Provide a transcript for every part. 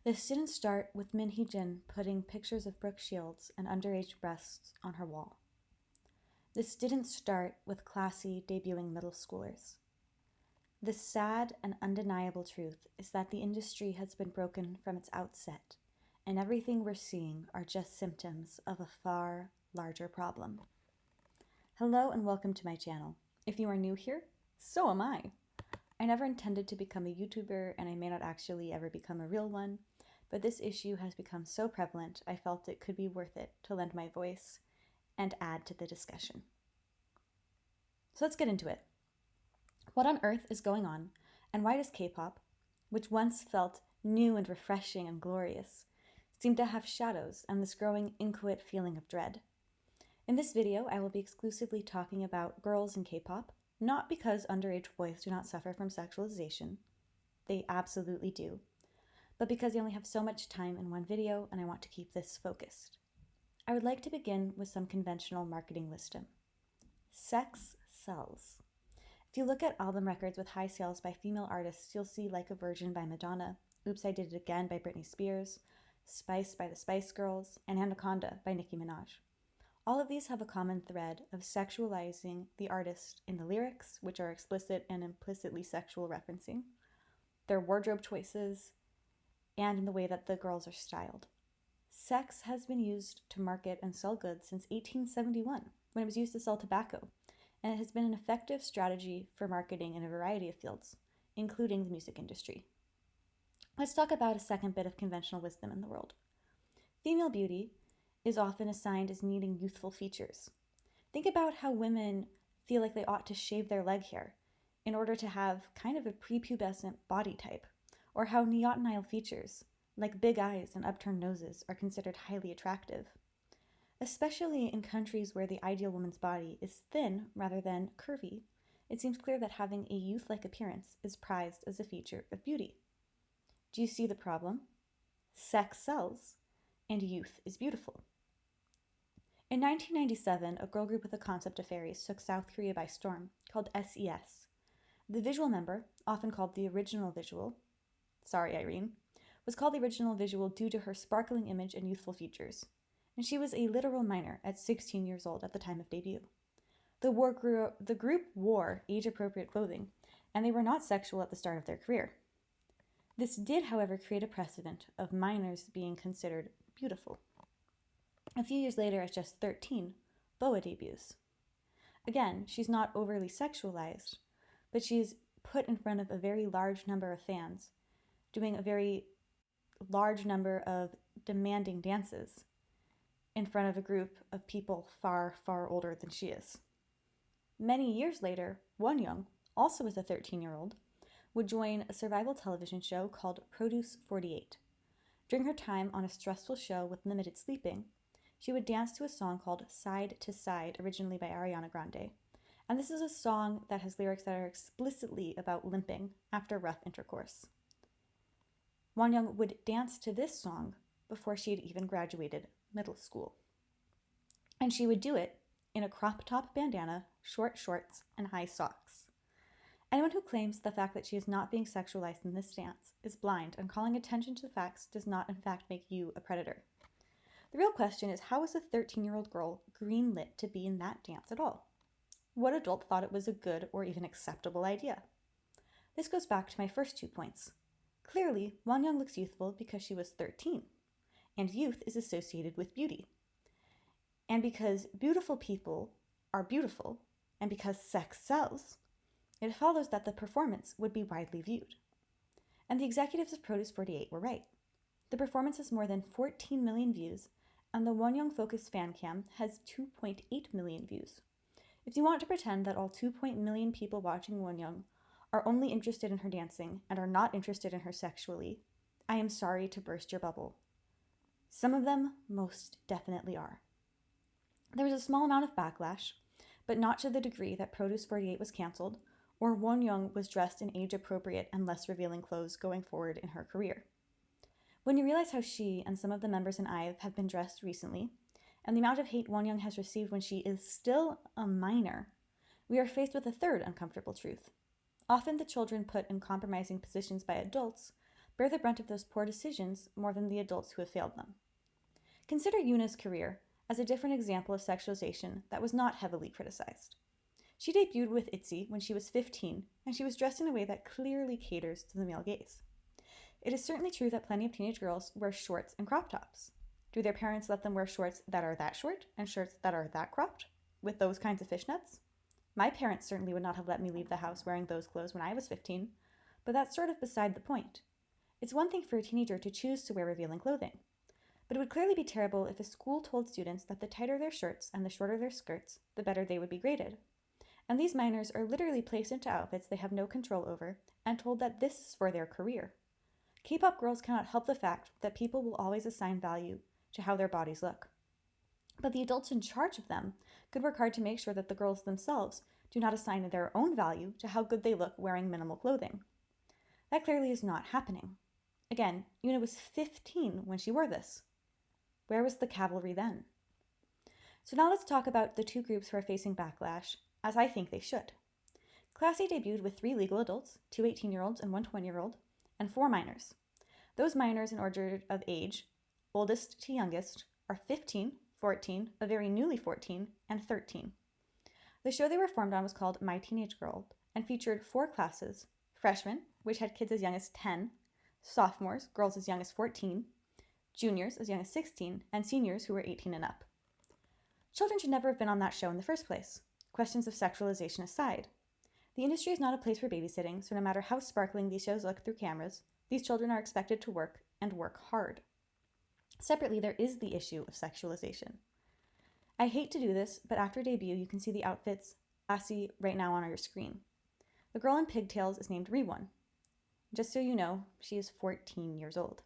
This didn't start with Min Hee-jin putting pictures of Brooke Shields and underage breasts on her wall. This didn't start with classy debuting middle schoolers. The sad and undeniable truth is that the industry has been broken from its outset, and everything we're seeing are just symptoms of a far larger problem. Hello and welcome to my channel. If you are new here, so am I. I never intended to become a YouTuber, and I may not actually ever become a real one, but this issue has become so prevalent I felt it could be worth it to lend my voice and add to the discussion. So let's get into it. What on earth is going on, and why does K-pop, which once felt new and refreshing and glorious, seem to have shadows and this growing inchoate feeling of dread? In this video, I will be exclusively talking about girls in K-pop, not because underage boys do not suffer from sexualization. They absolutely do. But because I only have so much time in one video and I want to keep this focused. I would like to begin with some conventional marketing wisdom. Sex sells. If you look at album records with high sales by female artists, you'll see Like a Virgin by Madonna, Oops, I Did It Again by Britney Spears, Spice by the Spice Girls, and Anaconda by Nicki Minaj. All of these have a common thread of sexualizing the artist in the lyrics, which are explicit and implicitly sexual referencing, their wardrobe choices, and in the way that the girls are styled. Sex has been used to market and sell goods since 1871, when it was used to sell tobacco, and it has been an effective strategy for marketing in a variety of fields, including the music industry. Let's talk about a second bit of conventional wisdom in the world. Female beauty is often assigned as needing youthful features. Think about how women feel like they ought to shave their leg hair in order to have kind of a prepubescent body type, or how neotenile features, like big eyes and upturned noses, are considered highly attractive. Especially in countries where the ideal woman's body is thin rather than curvy, it seems clear that having a youth-like appearance is prized as a feature of beauty. Do you see the problem? Sex sells, and youth is beautiful. In 1997, a girl group with a concept of fairies took South Korea by storm, called SES. The visual member, often called the original visual, sorry Irene, was called the original visual due to her sparkling image and youthful features, and she was a literal minor at 16 years old at the time of debut. The group wore age-appropriate clothing, and they were not sexual at the start of their career. This did, however, create a precedent of minors being considered beautiful. A few years later, at just 13, Boa debuts. Again, she's not overly sexualized, but she's put in front of a very large number of fans, doing a very large number of demanding dances in front of a group of people far, far older than she is. Many years later, Wonyoung, also as a 13-year-old, would join a survival television show called Produce 48. During her time on a stressful show with limited sleeping, she would dance to a song called Side to Side, originally by Ariana Grande. And this is a song that has lyrics that are explicitly about limping after rough intercourse. Wonyoung would dance to this song before she had even graduated middle school. And she would do it in a crop top bandana, short shorts, and high socks. Anyone who claims the fact that she is not being sexualized in this dance is blind, and calling attention to the facts does not in fact make you a predator. The real question is, how was a 13-year-old girl greenlit to be in that dance at all? What adult thought it was a good or even acceptable idea? This goes back to my first 2 points. Clearly, Wonyoung looks youthful because she was 13, and youth is associated with beauty. And because beautiful people are beautiful, and because sex sells, it follows that the performance would be widely viewed. And the executives of Produce 48 were right. The performance has more than 14 million views, and the Wonyoung Focus fan cam has 2.8 million views. If you want to pretend that all 2.0 million people watching Wonyoung are only interested in her dancing and are not interested in her sexually, I am sorry to burst your bubble. Some of them most definitely are. There was a small amount of backlash, but not to the degree that Produce 48 was canceled, or Wonyoung was dressed in age-appropriate and less revealing clothes going forward in her career. When you realize how she and some of the members in IVE have been dressed recently, and the amount of hate Wonyoung has received when she is still a minor, we are faced with a third uncomfortable truth. Often the children put in compromising positions by adults bear the brunt of those poor decisions more than the adults who have failed them. Consider Yuna's career as a different example of sexualization that was not heavily criticized. She debuted with ITZY when she was 15, and she was dressed in a way that clearly caters to the male gaze. It is certainly true that plenty of teenage girls wear shorts and crop tops. Do their parents let them wear shorts that are that short and shirts that are that cropped, with those kinds of fishnets? My parents certainly would not have let me leave the house wearing those clothes when I was 15, but that's sort of beside the point. It's one thing for a teenager to choose to wear revealing clothing, but it would clearly be terrible if a school told students that the tighter their shirts and the shorter their skirts, the better they would be graded. And these minors are literally placed into outfits they have no control over and told that this is for their career. K-pop girls cannot help the fact that people will always assign value to how their bodies look. But the adults in charge of them could work hard to make sure that the girls themselves do not assign their own value to how good they look wearing minimal clothing. That clearly is not happening. Again, Yuna was 15 when she wore this. Where was the cavalry then? So now let's talk about the two groups who are facing backlash, as I think they should. Classy debuted with 3 legal adults, 2 18-year-olds and 1 20-year-old, and 4 minors. Those minors in order of age, oldest to youngest, are 15, 14, a very newly 14, and 13. The show they were formed on was called My Teenage Girl and featured 4 classes: freshmen, which had kids as young as 10, sophomores, girls as young as 14, juniors as young as 16, and seniors who were 18 and up. Children should never have been on that show in the first place. Questions of sexualization aside, the industry is not a place for babysitting, so no matter how sparkling these shows look through cameras, these children are expected to work and work hard. Separately, there is the issue of sexualization. I hate to do this, but after debut, you can see the outfits I see right now on your screen. The girl in pigtails is named Rewon. Just so you know, she is 14 years old.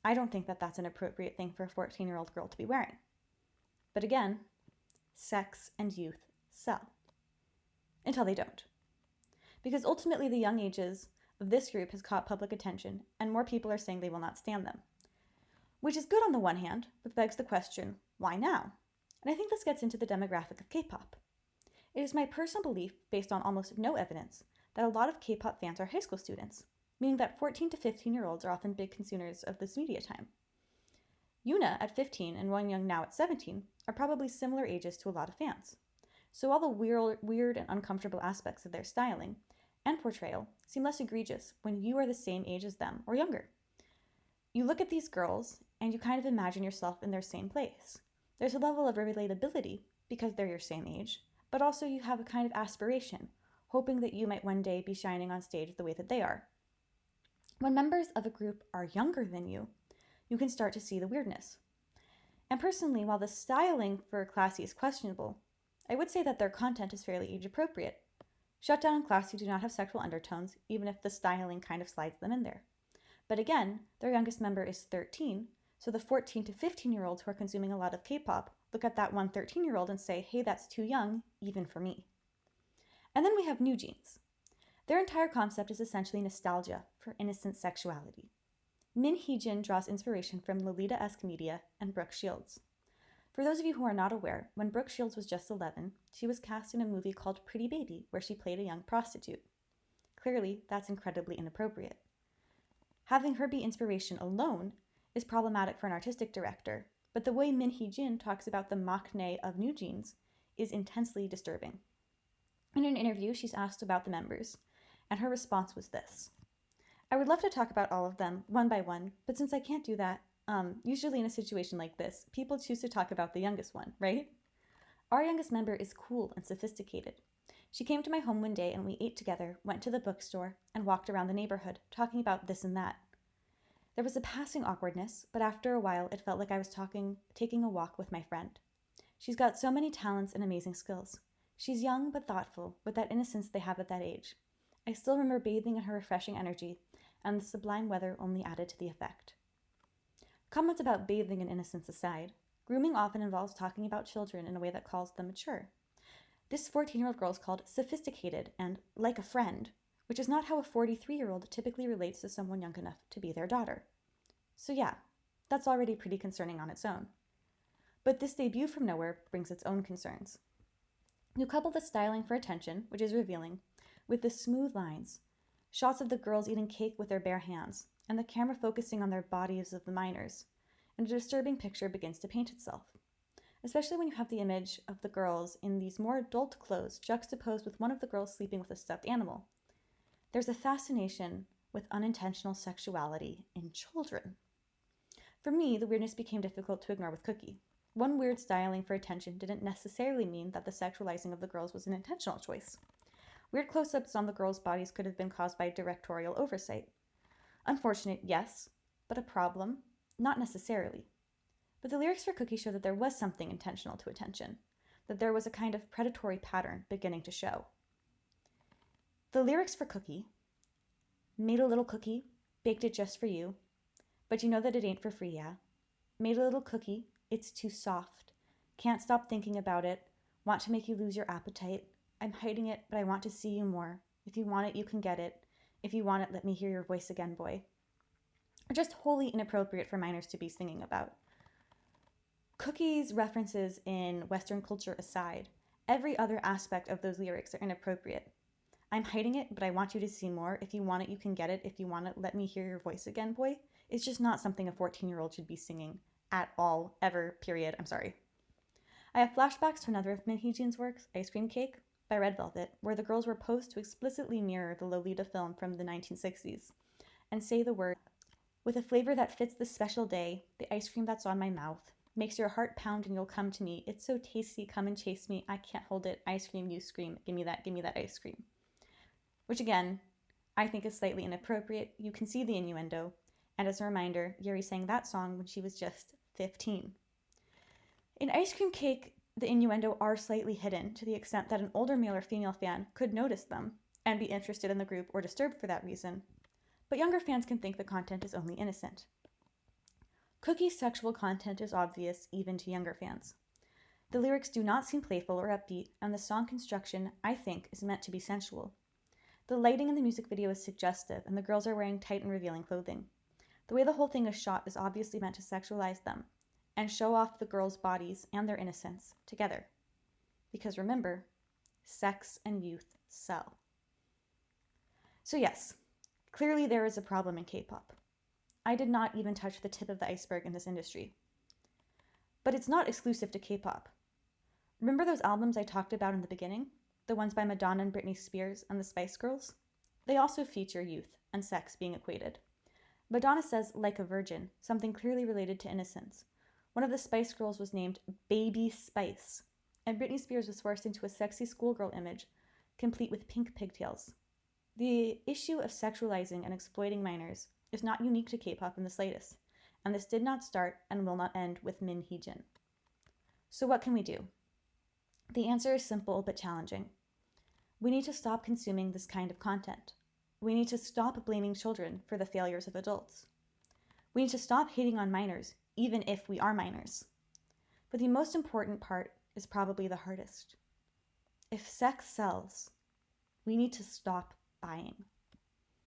I don't think that that's an appropriate thing for a 14-year-old girl to be wearing. But again, sex and youth sell. Until they don't. Because ultimately the young ages of this group has caught public attention, and more people are saying they will not stand them. Which is good on the one hand, but begs the question, why now? And I think this gets into the demographic of K-pop. It is my personal belief, based on almost no evidence, that a lot of K-pop fans are high school students, meaning that 14 to 15-year-olds are often big consumers of this media time. Yuna at 15 and Won Young now at 17 are probably similar ages to a lot of fans. So all the weird and uncomfortable aspects of their styling and portrayal seem less egregious when you are the same age as them or younger. You look at these girls and you kind of imagine yourself in their same place. There's a level of relatability because they're your same age, but also you have a kind of aspiration, hoping that you might one day be shining on stage the way that they are. When members of a group are younger than you can start to see the weirdness. And personally, while the styling for Classy is questionable, I would say that their content is fairly age appropriate. Shutdown and Classy do not have sexual undertones, even if the styling kind of slides them in there. But again, their youngest member is 13, so the 14 to 15-year-olds who are consuming a lot of K-pop look at that one 13-year-old and say, hey, that's too young, even for me. And then we have NewJeans. Their entire concept is essentially nostalgia for innocent sexuality. Min Hee-jin draws inspiration from Lolita-esque media and Brooke Shields. For those of you who are not aware, when Brooke Shields was just 11, she was cast in a movie called Pretty Baby, where she played a young prostitute. Clearly, that's incredibly inappropriate. Having her be inspiration alone is problematic for an artistic director, but the way Min Hee-jin talks about the maknae of NewJeans is intensely disturbing. In an interview, she's asked about the members, and her response was this: I would love to talk about all of them one by one, but since I can't do that, usually in a situation like this, people choose to talk about the youngest one, right? Our youngest member is cool and sophisticated. She came to my home one day and we ate together, went to the bookstore, and walked around the neighborhood, talking about this and that. There was a passing awkwardness, but after a while it felt like I was taking a walk with my friend. She's got so many talents and amazing skills. She's young but thoughtful, with that innocence they have at that age. I still remember bathing in her refreshing energy, and the sublime weather only added to the effect. Comments about bathing in innocence aside, grooming often involves talking about children in a way that calls them mature. This 14-year-old girl is called sophisticated and like a friend, which is not how a 43-year-old typically relates to someone young enough to be their daughter. So yeah, that's already pretty concerning on its own. But this debut from nowhere brings its own concerns. You couple the styling for attention, which is revealing, with the smooth lines, shots of the girls eating cake with their bare hands, and the camera focusing on their bodies of the minors, and a disturbing picture begins to paint itself, especially when you have the image of the girls in these more adult clothes juxtaposed with one of the girls sleeping with a stuffed animal. There's a fascination with unintentional sexuality in children. For me, the weirdness became difficult to ignore with Cookie. One weird styling for attention didn't necessarily mean that the sexualizing of the girls was an intentional choice. Weird close-ups on the girls' bodies could have been caused by directorial oversight. Unfortunate, yes, but a problem? Not necessarily. But the lyrics for Cookie show that there was something intentional to attention, that there was a kind of predatory pattern beginning to show. The lyrics for Cookie: made a little cookie, baked it just for you, but you know that it ain't for free, yeah? Made a little cookie, it's too soft, can't stop thinking about it, want to make you lose your appetite, I'm hiding it, but I want to see you more. If you want it, you can get it. If you want it, let me hear your voice again, boy. Are just wholly inappropriate for minors to be singing about. Cookie's references in Western culture aside, every other aspect of those lyrics are inappropriate. I'm hiding it, but I want you to see more. If you want it, you can get it. If you want it, let me hear your voice again, boy. It's just not something a 14-year-old should be singing at all, ever, period. I'm sorry. I have flashbacks to another of NewJeans' works, Ice Cream Cake, by Red Velvet, where the girls were posed to explicitly mirror the Lolita film from the 1960s and say the word, with a flavor that fits this special day, the ice cream that's on my mouth, makes your heart pound and you'll come to me. It's so tasty, come and chase me. I can't hold it. Ice cream, you scream. Give me that ice cream. Which again, I think is slightly inappropriate. You can see the innuendo. And as a reminder, Yuri sang that song when she was just 15. In Ice Cream Cake, the innuendo are slightly hidden to the extent that an older male or female fan could notice them and be interested in the group or disturbed for that reason. But younger fans can think the content is only innocent. Cookie's sexual content is obvious even to younger fans. The lyrics do not seem playful or upbeat, and the song construction, I think, is meant to be sensual. The lighting in the music video is suggestive, and the girls are wearing tight and revealing clothing. The way the whole thing is shot is obviously meant to sexualize them and show off the girls' bodies and their innocence together. Because remember, sex and youth sell. So yes, clearly there is a problem in K-pop. I did not even touch the tip of the iceberg in this industry. But it's not exclusive to K-pop. Remember those albums I talked about in the beginning? The ones by Madonna and Britney Spears and the Spice Girls? They also feature youth and sex being equated. Madonna says, like a virgin, something clearly related to innocence. One of the Spice Girls was named Baby Spice, and Britney Spears was forced into a sexy schoolgirl image, complete with pink pigtails. The issue of sexualizing and exploiting minors is not unique to K-pop in the slightest, and this did not start and will not end with Min Hee-jin. So what can we do? The answer is simple but challenging. We need to stop consuming this kind of content. We need to stop blaming children for the failures of adults. We need to stop hating on minors, even if we are minors. But the most important part is probably the hardest. If sex sells, we need to stop buying.